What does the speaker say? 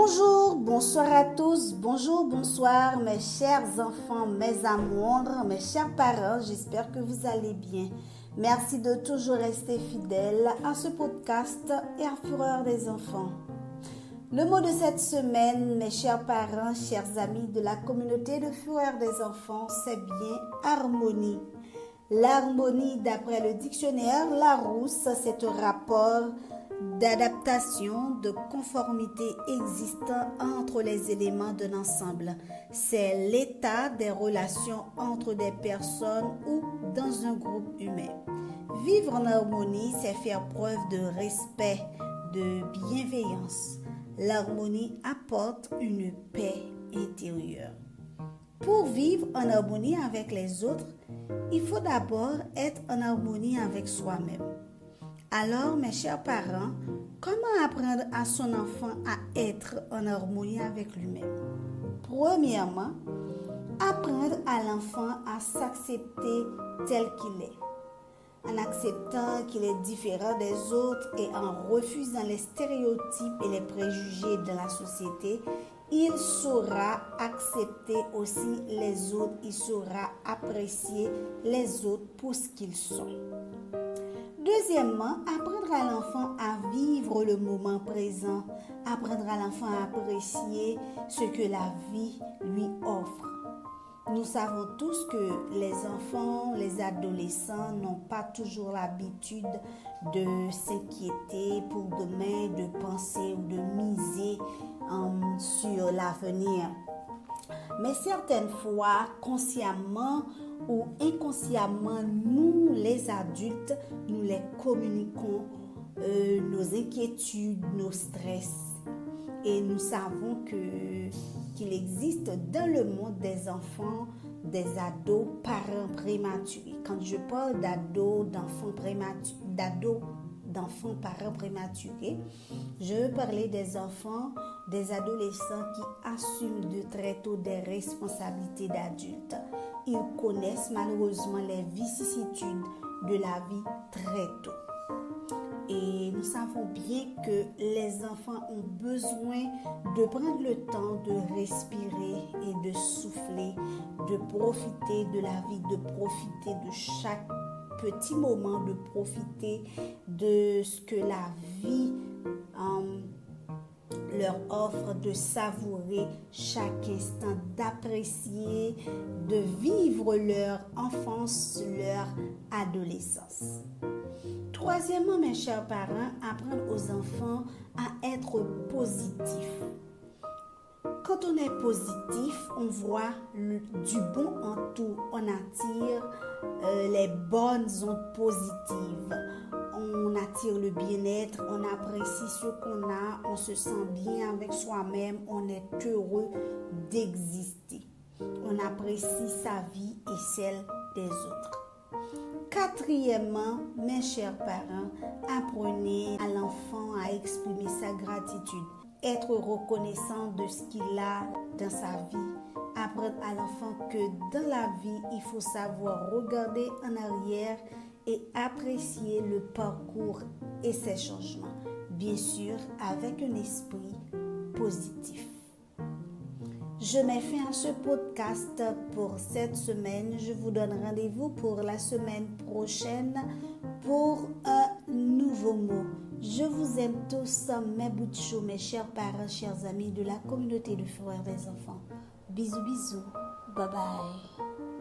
Bonjour, bonsoir à tous, bonjour, bonsoir mes chers enfants, mes amours, mes chers parents, j'espère que vous allez bien. Merci de toujours rester fidèles à ce podcast et à Fureur des enfants. Le mot de cette semaine, mes chers parents, chers amis de la communauté de Fureur des enfants, c'est bien harmonie. L'harmonie, d'après le dictionnaire Larousse, c'est un rapport d'adaptation, de conformité existant entre les éléments d'un ensemble. C'est l'état des relations entre des personnes ou dans un groupe humain. Vivre en harmonie, c'est faire preuve de respect, de bienveillance. L'harmonie apporte une paix intérieure. Pour vivre en harmonie avec les autres, il faut d'abord être en harmonie avec soi-même. Alors, mes chers parents, comment apprendre à son enfant à être en harmonie avec lui-même? Premièrement, apprendre à l'enfant à s'accepter tel qu'il est. En acceptant qu'il est différent des autres et en refusant les stéréotypes et les préjugés de la société, il saura accepter aussi les autres, il saura apprécier les autres pour ce qu'ils sont. Deuxièmement, apprendre à l'enfant à vivre le moment présent, apprendre à l'enfant à apprécier ce que la vie lui offre. Nous savons tous que les enfants, les adolescents n'ont pas toujours l'habitude de s'inquiéter pour demain, de penser ou de miser sur l'avenir. Mais certaines fois, consciemment ou inconsciemment, nous les adultes, nous les communiquons nos inquiétudes, nos stress. Et nous savons qu'il existe dans le monde des enfants, des ados, parents prématurés. Quand je parle d'ados, d'enfants, parents prématurés, je veux parler des enfants, des adolescents qui assument de très tôt des responsabilités d'adultes. Ils connaissent malheureusement les vicissitudes de la vie très tôt. Et nous savons bien que les enfants ont besoin de prendre le temps de respirer et de souffler, de profiter de la vie, de profiter de chaque petit moment, de profiter de ce que la vie leur offre, de savourer chaque instant, d'apprécier, de vivre leur enfance, leur adolescence. Troisièmement, mes chers parents, apprendre aux enfants à être positifs. Quand on est positif, on voit du bon en tout. On attire les bonnes ondes positives. On attire le bien-être, on apprécie ce qu'on a, on se sent bien avec soi-même, on est heureux d'exister. On apprécie sa vie et celle des autres. Quatrièmement, mes chers parents, apprenez à l'enfant à exprimer sa gratitude, être reconnaissant de ce qu'il a dans sa vie. Apprendre à l'enfant que dans la vie, il faut savoir regarder en arrière et apprécier le parcours et ses changements, bien sûr avec un esprit positif. Je mets fin à ce podcast pour cette semaine. Je vous donne rendez-vous pour la semaine prochaine pour un nouveau mot. Je vous aime tous, mes bouts de chou, mes chers parents, chers amis de la communauté de Fureur des enfants. Bisous, bisous. Bye bye.